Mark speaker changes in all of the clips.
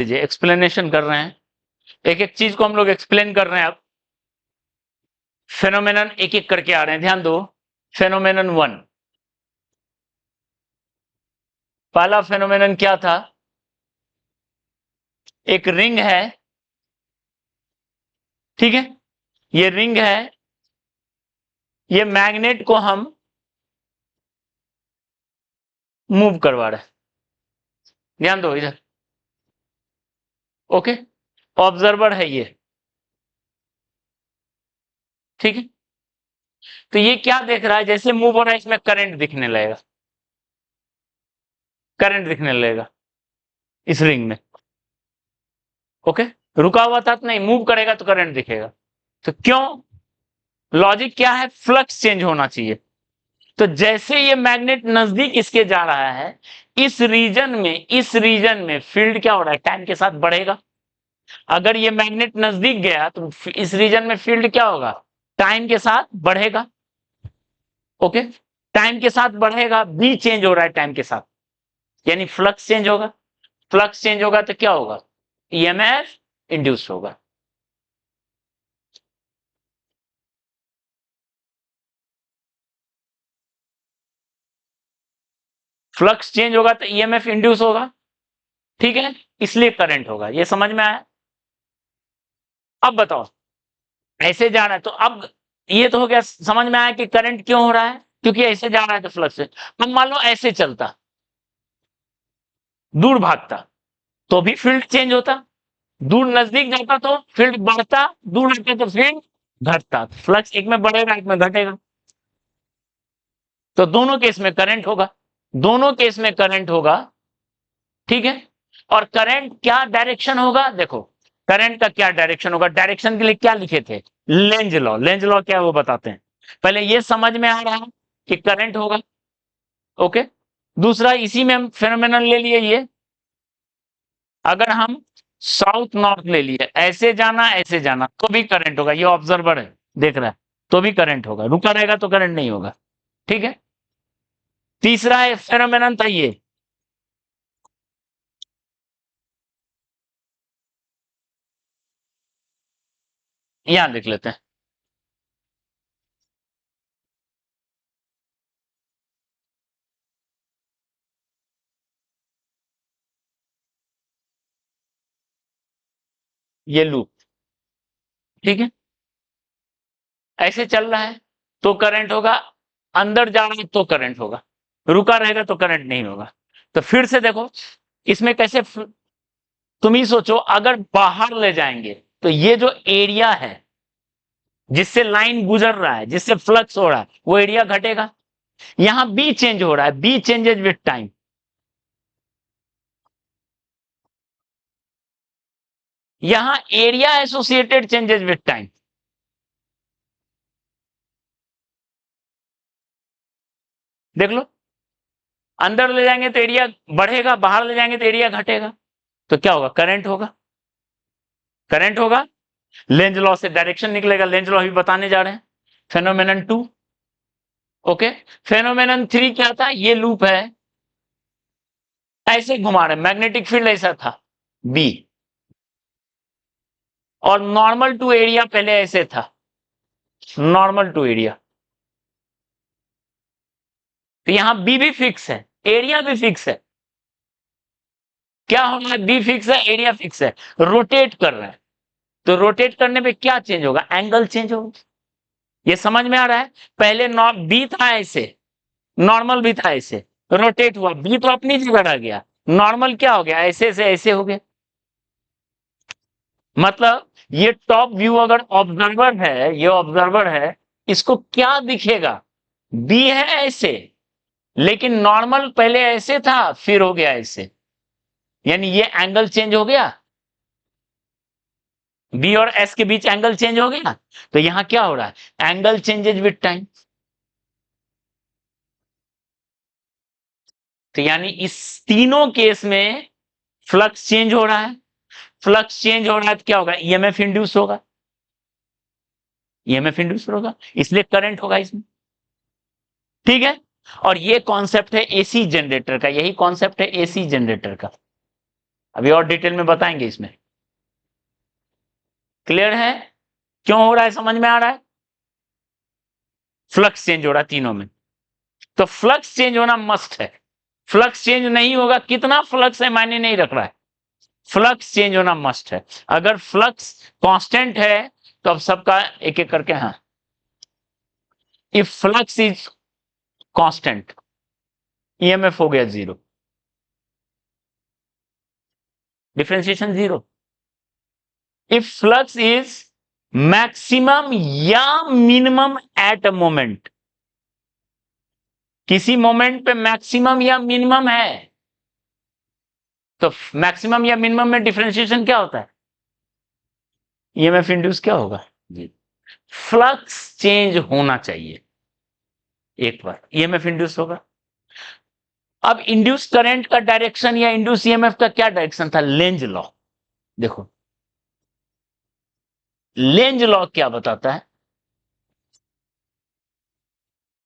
Speaker 1: Explanation कर रहे हैं, एक एक चीज को हम लोग एक्सप्लेन कर रहे हैं। अब फेनोमेनन एक एक करके आ रहे हैं, ध्यान दो। फेनोमेनन 1, पहला फेनोमेनन क्या था? एक रिंग है, ठीक है, ये रिंग है, ये मैग्नेट को हम मूव करवा रहे हैं, ध्यान दो इधर, ओके, ऑब्जर्वर है ये, ठीक है। तो ये क्या देख रहा है? जैसे मूव हो रहा है इसमें करंट दिखने लगेगा, करंट दिखने लगेगा इस रिंग में, ओके। रुका हुआ था तो नहीं, मूव करेगा तो करंट दिखेगा। तो क्यों? लॉजिक क्या है? फ्लक्स चेंज होना चाहिए। तो जैसे ये मैग्नेट नजदीक इसके जा रहा है, इस रीजन में फील्ड क्या हो रहा है? टाइम के साथ बढ़ेगा। अगर ये मैग्नेट नजदीक गया तो इस रीजन में फील्ड क्या होगा? टाइम के साथ बढ़ेगा, ओके। टाइम के साथ बढ़ेगा, बी चेंज हो रहा है टाइम के साथ, यानी फ्लक्स चेंज होगा। फ्लक्स चेंज होगा तो क्या होगा? ईएमएफ इंड्यूस होगा। फ्लक्स चेंज होगा तो ईएमएफ इंड्यूस होगा, ठीक है, इसलिए करंट होगा। ये समझ में आया? अब बताओ, ऐसे जा रहा है तो अब ये तो हो गया, समझ में आया कि करंट क्यों हो रहा है, क्योंकि ऐसे जा रहा है तो फ्लक्स। अब मान लो ऐसे चलता, दूर भागता, तो भी फील्ड चेंज होता। दूर नजदीक जाता तो फील्ड बढ़ता, दूर हटता तो फील्ड घटता। फ्लक्स एक में बढ़ेगा, एक में घटेगा। तो दोनों केस में करंट होगा, दोनों केस में करंट होगा, ठीक है। और करंट क्या डायरेक्शन होगा? देखो, करंट का क्या डायरेक्शन होगा? डायरेक्शन के लिए क्या लिखे थे? Lenz law. लेंज लॉ क्या है वो बताते हैं। पहले ये समझ में आ रहा है कि करंट होगा, ओके। दूसरा, इसी में हम फेनोमेनन ले लिए ये, अगर हम साउथ नॉर्थ ले लिए, ऐसे जाना तो भी करंट होगा। ये ऑब्जर्वर है, देख रहा है, तो भी करंट होगा। रुका रहेगा तो करंट नहीं होगा, ठीक है। तीसरा है फेनोमेनन था ये, यहां देख लेते हैं। ये लूप, ठीक है, ऐसे चल रहा है तो करंट होगा, अंदर जा रहा है तो करंट होगा, रुका रहेगा तो करंट नहीं होगा। तो फिर से देखो इसमें कैसे, तुम ही सोचो, अगर बाहर ले जाएंगे तो ये जो एरिया है जिससे लाइन गुजर रहा है, जिससे फ्लक्स हो रहा है, वो एरिया घटेगा। यहां बी चेंज हो रहा है, बी चेंजेज विथ टाइम। यहां area associated changes with time. देख लो, अंदर ले जाएंगे तो एरिया बढ़ेगा, बाहर ले जाएंगे तो एरिया घटेगा। तो क्या होगा? करंट होगा, करंट होगा। लेंज लॉ से डायरेक्शन निकलेगा, लेंज लॉ भी बताने जा रहे हैं। Phenomenon 2, okay. फेनोमेनन 3 क्या था? ये लूप है, ऐसे घुमा रहे, मैग्नेटिक फील्ड ऐसा था बी, और नॉर्मल टू एरिया पहले ऐसे था, नॉर्मल टू एरिया। तो यहां बी भी फिक्स है, एरिया भी फिक्स है। क्या होगा? बी फिक्स है, एरिया फिक्स है, रोटेट कर रहा है। तो रोटेट करने पे क्या चेंज होगा? एंगल चेंज होगा। ये समझ में आ रहा है? पहले बी था ऐसे, नॉर्मल भी था ऐसे, रोटेट हुआ, बी तो अपनी जगह रह गया, नॉर्मल क्या हो गया? ऐसे से ऐसे हो गया। मतलब ये टॉप व्यू अगर ऑब्जर्वर है, ये ऑब्जर्वर है, इसको क्या दिखेगा? बी है ऐसे, लेकिन नॉर्मल पहले ऐसे था, फिर हो गया ऐसे, यानी ये एंगल चेंज हो गया। बी और एस के बीच एंगल चेंज हो गया। तो यहां क्या हो रहा है? Angle changes with time. तो यानी इस तीनों केस में फ्लक्स चेंज हो रहा है। फ्लक्स चेंज हो रहा है तो क्या होगा? ईएमएफ इंड्यूस होगा, ईएमएफ इंड्यूस होगा, इसलिए करंट होगा इसमें, ठीक है। और ये कॉन्सेप्ट है एसी जनरेटर का, यही कॉन्सेप्ट है एसी जनरेटर का। अभी और डिटेल में बताएंगे इसमें। क्लियर है? क्यों हो रहा है, समझ में आ रहा है? फ्लक्स चेंज हो रहा है तीनों में, तो फ्लक्स चेंज होना मस्ट है। फ्लक्स चेंज नहीं होगा, कितना फ्लक्स है मायने नहीं रख रहा है, फ्लक्स चेंज होना मस्ट है। अगर फ्लक्स कांस्टेंट है तो अब सबका एक एक करके, हाँ, if flux is constant, EMF हो गया zero, differentiation zero. If flux is maximum या मिनिमम एट अ मोमेंट, किसी मोमेंट पे मैक्सिमम या मिनिमम है, तो मैक्सिमम या मिनिमम में डिफरेंशिएशन क्या होता है, ईएमएफ इंड्यूस क्या होगा जी, फ्लक्स चेंज होना चाहिए, एक बार ईएमएफ इंड्यूस होगा। अब इंड्यूस करंट का डायरेक्शन या इंड्यूस ईएमएफ का क्या डायरेक्शन था, लेंज लॉ। देखो लेंज लॉ क्या बताता है,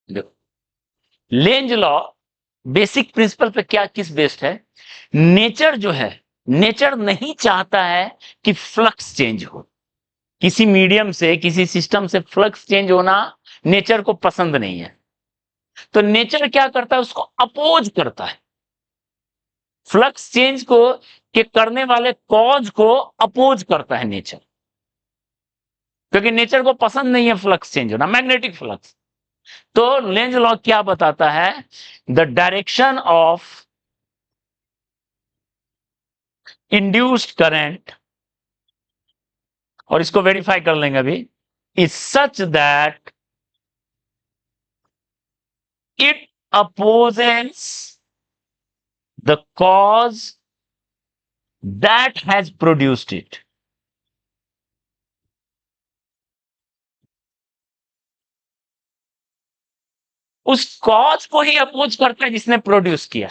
Speaker 1: देखो लेंज लॉ बेसिक प्रिंसिपल पे क्या किस बेस्ड है, नेचर जो है, नेचर नहीं चाहता है कि फ्लक्स चेंज हो, किसी मीडियम से किसी सिस्टम से फ्लक्स चेंज होना नेचर को पसंद नहीं है। तो नेचर क्या करता है, उसको अपोज करता है, फ्लक्स चेंज को के करने वाले कॉज को अपोज करता है नेचर, क्योंकि नेचर को पसंद नहीं है फ्लक्स चेंज होना, मैग्नेटिक फ्लक्स। तो लेंज लॉ क्या बताता है, the direction of induced current, और इसको वेरीफाई कर लेंगे अभी, is such that it opposes the cause that has produced it. उस कॉज को ही अपोज करता है जिसने प्रोड्यूस किया,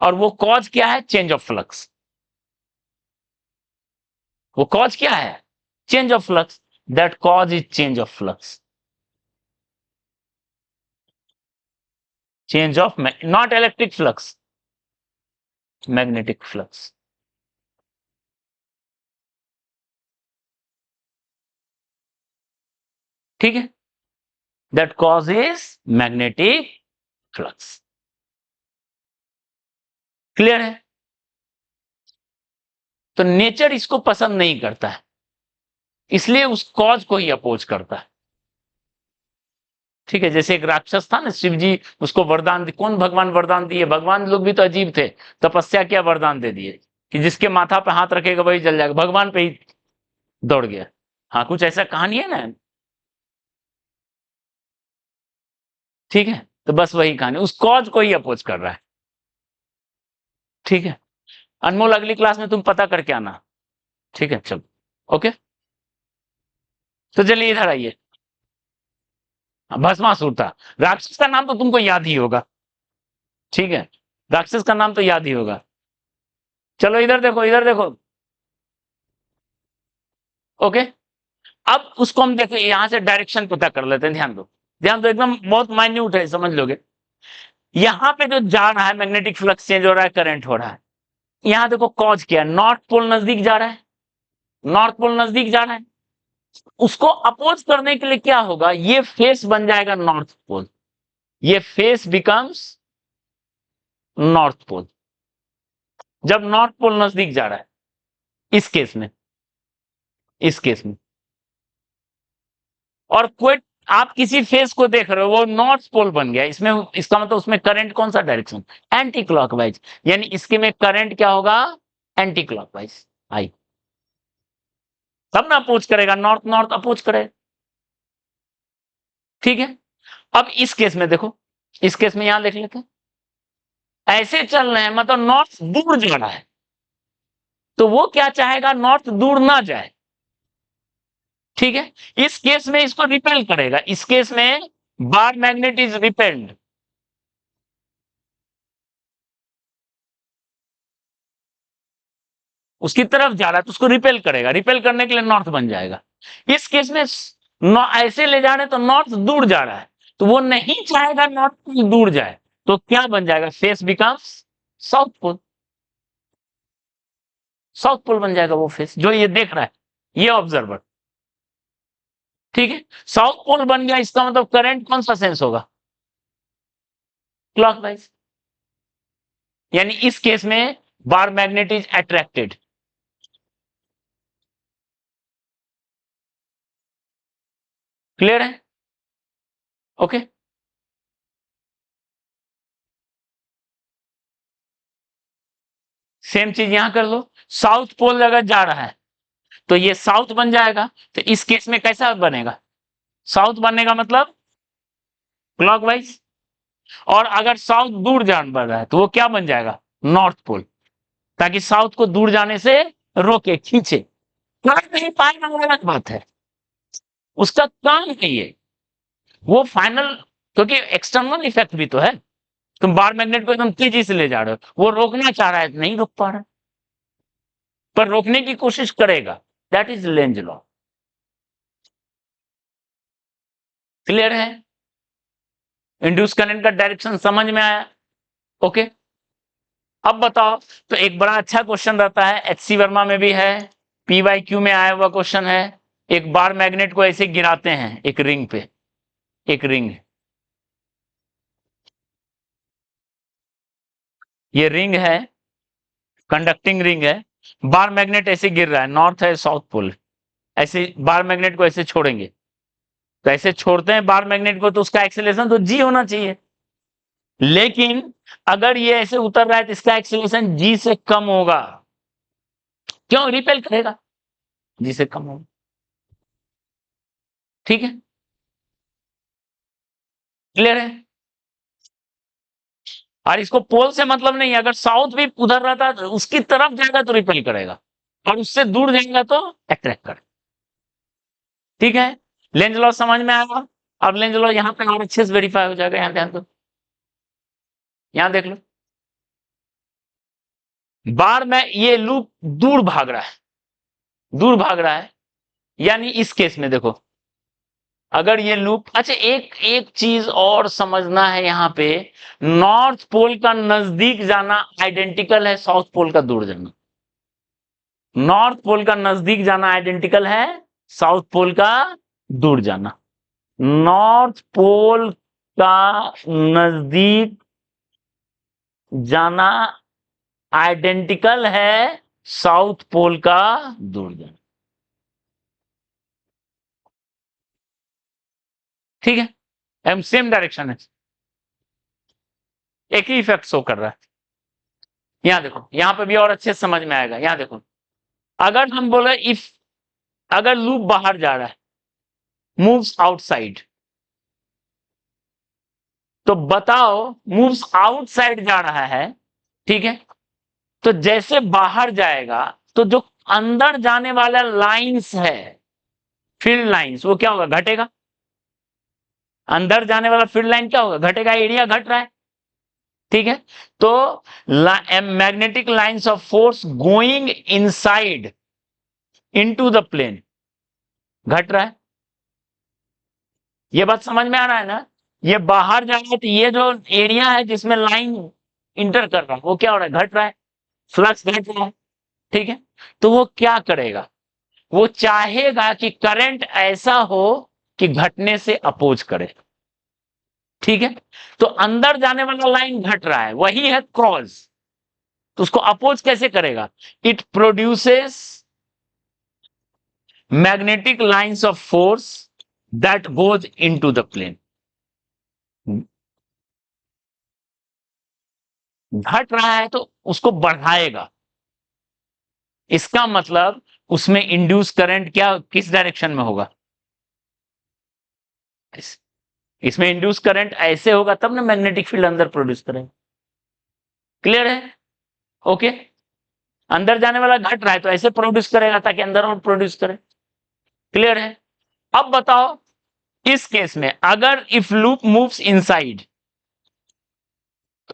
Speaker 1: और वो कॉज क्या है, चेंज ऑफ फ्लक्स। वो कॉज क्या है, change of flux, that cause is change of flux, change of, not electric flux, magnetic flux. ठीक है, that cause is magnetic flux. Clear है? तो नेचर इसको पसंद नहीं करता है, इसलिए उस कॉज को ही अपोज करता है। ठीक है, जैसे एक राक्षस था ना, शिव जी उसको वरदान, कौन भगवान वरदान दिए, भगवान लोग भी तो अजीब थे, तपस्या क्या वरदान दे दिए कि जिसके माथा पे हाथ रखेगा वही जल जाएगा, भगवान पे ही दौड़ गया। हाँ, कुछ ऐसा कहानी है ना। ठीक है, तो बस वही कहानी, उस कॉज को ही अपोज कर रहा है। ठीक है, अनमोल अगली क्लास में तुम पता करके आना। ठीक है, चलो, ओके। तो चलिए इधर आइए, भस्मासुर था, राक्षस का नाम तो तुमको याद ही होगा। ठीक है, राक्षस का नाम तो याद ही होगा। चलो इधर देखो, इधर देखो, ओके। अब उसको हम देखो, यहां से डायरेक्शन पता कर लेते हैं, ध्यान दो, ध्यान दो, एकदम बहुत माइन्यूट है, समझ लोगे। यहां पे जो जा रहा है, मैग्नेटिक फ्लक्स चेंज हो रहा है, करंट हो रहा है, यहां देखो कॉज क्या है, नॉर्थ पोल नजदीक जा रहा है, नॉर्थ पोल नजदीक जा रहा है, उसको अपोज करने के लिए क्या होगा, ये फेस बन जाएगा नॉर्थ पोल, ये फेस बिकम्स नॉर्थ पोल, जब नॉर्थ पोल नजदीक जा रहा है, इस केस में, इस केस में। और कोई, आप किसी फेस को देख रहे हो, वो नॉर्थ पोल बन गया, इसमें इसका मतलब उसमें करंट कौन सा डायरेक्शन, एंटी क्लॉकवाइज, यानी इसके में करंट क्या होगा, एंटी क्लॉकवाइज। आई, तब ना अपोज करेगा, नॉर्थ नॉर्थ अपोज करे। ठीक है, अब इस केस में देखो, इस केस में यहां लिख लेते हैं, ऐसे चल रहे हैं, मतलब नॉर्थ दूर जा रहा है, तो वो क्या चाहेगा, नॉर्थ दूर ना जाए। ठीक है, इस केस में इसको रिपेल करेगा, इस केस में बार मैग्नेट इज रिपेल्ड, उसकी तरफ जा रहा है तो उसको रिपेल करेगा, रिपेल करने के लिए नॉर्थ बन जाएगा। इस केस में ऐसे ले जा रहे हैं तो नॉर्थ दूर जा रहा है, तो वो नहीं चाहेगा नॉर्थ दूर जाए, तो क्या बन जाएगा, face becomes south pole. South pole बन जाएगा वो फेस जो ये देख रहा है, ये ऑब्जर्वर। ठीक है, साउथ पोल बन गया, इसका मतलब करंट कौन सा सेंस होगा? क्लॉकवाइज। यानी इस केस में bar magnet is attracted. Clear है? ओके। सेम चीज यहां कर लो, साउथ पोल अगर जा रहा है तो ये साउथ बन जाएगा, तो इस केस में कैसा बनेगा? साउथ बनने का मतलब क्लॉकवाइज। और अगर साउथ दूर जान बढ़ रहा है तो वो क्या बन जाएगा? नॉर्थ पोल, ताकि साउथ को दूर जाने से रोके, खींचे। कर नहीं पाएगा वो अलग बात है, उसका काम नहीं है वो फाइनल, क्योंकि एक्सटर्नल इफेक्ट भी तो है। तुम बार मैग्नेट को एकदम तेजी से ले जा रहे हो, वो रोकना चाह रहा है, नहीं रोक पा रहा, पर रोकने की कोशिश करेगा। That is Lenz law. Clear है? इंड्यूस करंट का डायरेक्शन समझ में आया? ओके। अब बताओ, तो एक बड़ा अच्छा क्वेश्चन रहता है, एचसी वर्मा में भी है, पीवाईक्यू में आया हुआ क्वेश्चन है। एक बार मैग्नेट को ऐसे गिराते हैं एक रिंग पे, एक रिंग, ये रिंग है, कंडक्टिंग रिंग है, बार मैग्नेट ऐसे गिर रहा है, नॉर्थ है साउथ पोल, ऐसे बार मैग्नेट को ऐसे छोड़ेंगे, तो ऐसे छोड़ते हैं बार मैग्नेट को, तो उसका एक्सेलरेशन तो जी होना चाहिए। लेकिन अगर ये ऐसे उतर रहा है तो इसका एक्सेलरेशन जी से कम होगा। क्यों? रिपेल करेगा, जी से कम होगा। ठीक है, क्लियर है? और इसको पोल से मतलब नहीं है, अगर साउथ भी उधर रहता है तो उसकी तरफ जाएगा तो रिपेल करेगा, और उससे दूर जाएगा तो अट्रैक्ट करेगा। ठीक है, लेंज लॉ समझ में आएगा? अब लेंज लॉ यहां पे और अच्छे से वेरीफाई हो जाएगा। यहां ध्यान दो, यहां देख लो, बार में ये लूप दूर भाग रहा है, दूर भाग रहा है, यानी इस केस में देखो, अगर ये लूप, अच्छा एक एक चीज और समझना है यहां पे, नॉर्थ पोल का नजदीक जाना आइडेंटिकल है साउथ पोल का दूर जाना। नॉर्थ पोल का नजदीक जाना आइडेंटिकल है साउथ पोल का दूर जाना। नॉर्थ पोल का नजदीक जाना आइडेंटिकल है साउथ पोल का दूर जाना। ठीक है, एम सेम डायरेक्शन है, एक ही इफेक्ट शो कर रहा है। यहां देखो, यहां पे भी और अच्छे से समझ में आएगा। यहां देखो, अगर हम बोले इफ, अगर लूप बाहर जा रहा है, मूव्स आउटसाइड, तो बताओ मूव्स आउटसाइड जा रहा है, ठीक है, तो जैसे बाहर जाएगा तो जो अंदर जाने वाला लाइंस है, फील्ड लाइंस, वो क्या होगा? घटेगा। अंदर जाने वाला फील्ड लाइन क्या होगा? घटेगा, एरिया घट रहा है। ठीक है, तो magnetic lines of force going inside into the plane घट रहा है। ये बात समझ में आ रहा है ना? ये बाहर जा रहा है तो ये जो एरिया है जिसमें लाइन इंटर कर रहा है वो क्या हो रहा है? घट रहा है, फ्लक्स घट रहा है। ठीक है, तो वो क्या करेगा? वो चाहेगा कि करंट ऐसा हो कि घटने से अपोज करे। ठीक है, तो अंदर जाने वाला लाइन घट रहा है, वही है कॉज, तो उसको अपोज कैसे करेगा? It produces magnetic lines of force that goes into the plane. घट रहा है तो उसको बढ़ाएगा, इसका मतलब उसमें इंड्यूस करंट क्या, किस डायरेक्शन में होगा? इसमें इंड्यूस करंट ऐसे होगा तब ना मैग्नेटिक फील्ड अंदर प्रोड्यूस करेगा। क्लियर है? ओके, अंदर जाने वाला घट रहा है तो ऐसे प्रोड्यूस करेगा ताकि अंदर और प्रोड्यूस करे। क्लियर है? अब बताओ, इस केस में अगर if loop moves inside,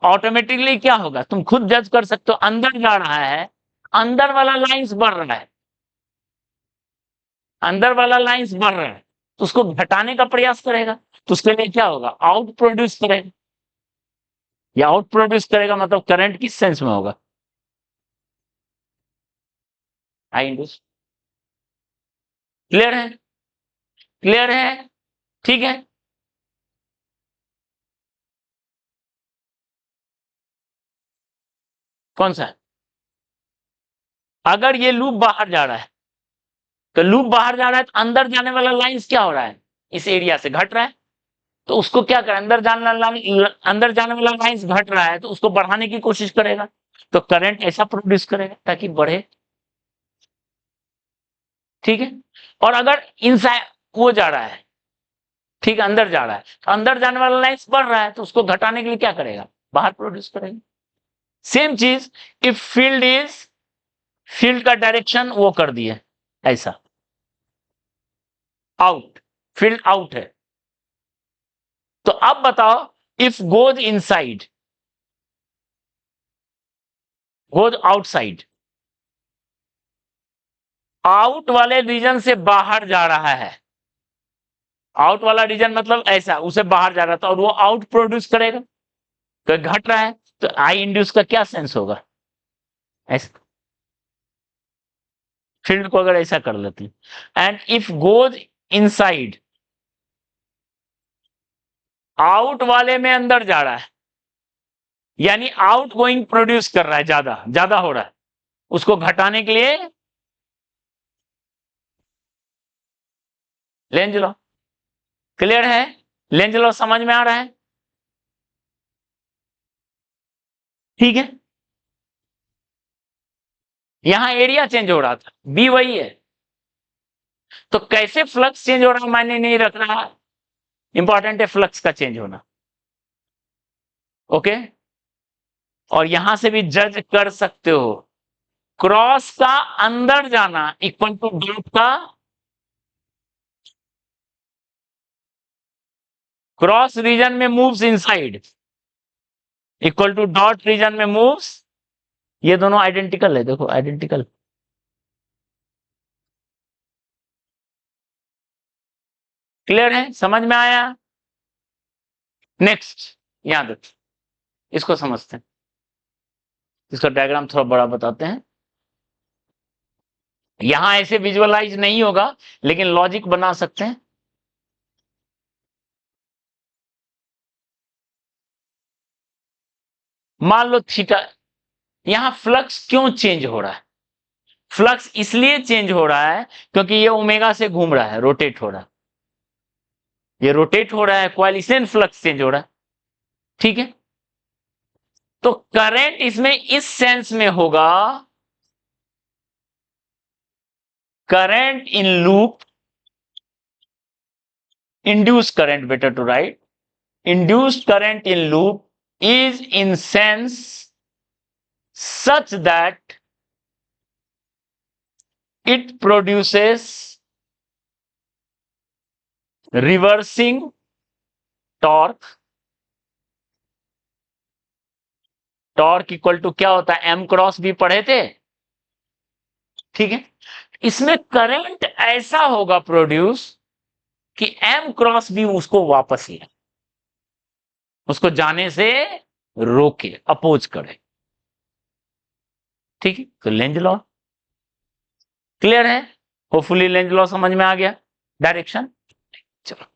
Speaker 1: automatically क्या होगा? तुम खुद जज कर सकते हो, अंदर जा रहा है, अंदर वाला लाइंस बढ़ रहा है, अंदर वाला लाइंस बढ़ रहा है, तो उसको घटाने का प्रयास करेगा, तो उसके लिए क्या होगा? आउट प्रोड्यूस करेगा। या आउट प्रोड्यूस करेगा मतलब करंट किस सेंस में होगा? आई इंड्यूस। क्लियर है? क्लियर है? ठीक है। कौन सा है? अगर ये लूप बाहर जा रहा है, तो लूप बाहर जा रहा है तो अंदर जाने वाला लाइंस क्या हो रहा है, इस एरिया से घट रहा है। तो उसको क्या करें, अंदर जाने वाला लाइंस घट रहा है तो उसको बढ़ाने की कोशिश करेगा, तो करंट ऐसा प्रोड्यूस करेगा ताकि बढ़े। ठीक है। और अगर इनसाइड वो जा रहा है, ठीक है, अंदर जा रहा है, तो अंदर जाने वाला लाइंस बढ़ रहा है तो उसको घटाने के लिए क्या करेगा, बाहर प्रोड्यूस करेगा। सेम चीज इफ फील्ड का डायरेक्शन वो कर दिए ऐसा, आउट, फील्ड आउट है, तो अब बताओ if goes inside, goes outside, out वाले रीजन से बाहर जा रहा है, आउट वाला रीजन मतलब ऐसा उसे बाहर जा रहा था और वो आउट प्रोड्यूस करेगा, तो घट रहा है, तो आई इंड्यूस का क्या सेंस होगा, ऐसा फील्ड को अगर ऐसा कर लेते हैं। And if goes inside, out वाले में अंदर जा रहा है, यानी आउट गोइंग प्रोड्यूस कर रहा है, ज्यादा ज्यादा हो रहा है, उसको घटाने के लिए लेंज लॉ। क्लियर है? लेंज लॉ समझ में आ रहा है? ठीक है। यहां एरिया चेंज हो रहा था, बी वही है, तो कैसे फ्लक्स चेंज हो रहा है मायने नहीं रख रहा, इंपॉर्टेंट है फ्लक्स का चेंज होना। ओके। और यहां से भी जज कर सकते हो, क्रॉस का अंदर जाना इक्वल टू डॉट का, क्रॉस रीजन में moves inside equal to dot region में मूव्स, ये दोनों आइडेंटिकल है, देखो आइडेंटिकल। क्लियर है? समझ में आया? नेक्स्ट, यहां देखो, इसको समझते हैं, इसका डायग्राम थोड़ा बड़ा बताते हैं। यहां ऐसे विजुअलाइज नहीं होगा लेकिन लॉजिक बना सकते हैं। मान लो थीटा, यहां फ्लक्स क्यों चेंज हो रहा है, फ्लक्स इसलिए चेंज हो रहा है क्योंकि ये ओमेगा से घूम रहा है, रोटेट हो रहा है, ये रोटेट हो रहा है, कॉइल, इसलिए फ्लक्स चेंज हो रहा है। ठीक है। तो करंट इसमें इस सेंस में होगा, current in loop, induced current, better to write, induced current in loop is in sense such that it produces reversing torque, torque equal to क्या होता है, एम क्रॉस भी पढ़े थे। ठीक है। इसमें करंट ऐसा होगा प्रोड्यूस कि एम क्रॉस भी उसको वापस ले, उसको जाने से रोके, अपोज करे। ठीक है। तो लेंज लॉ क्लियर है, होपफुली लेंज लॉ समझ में आ गया, डायरेक्शन। चलो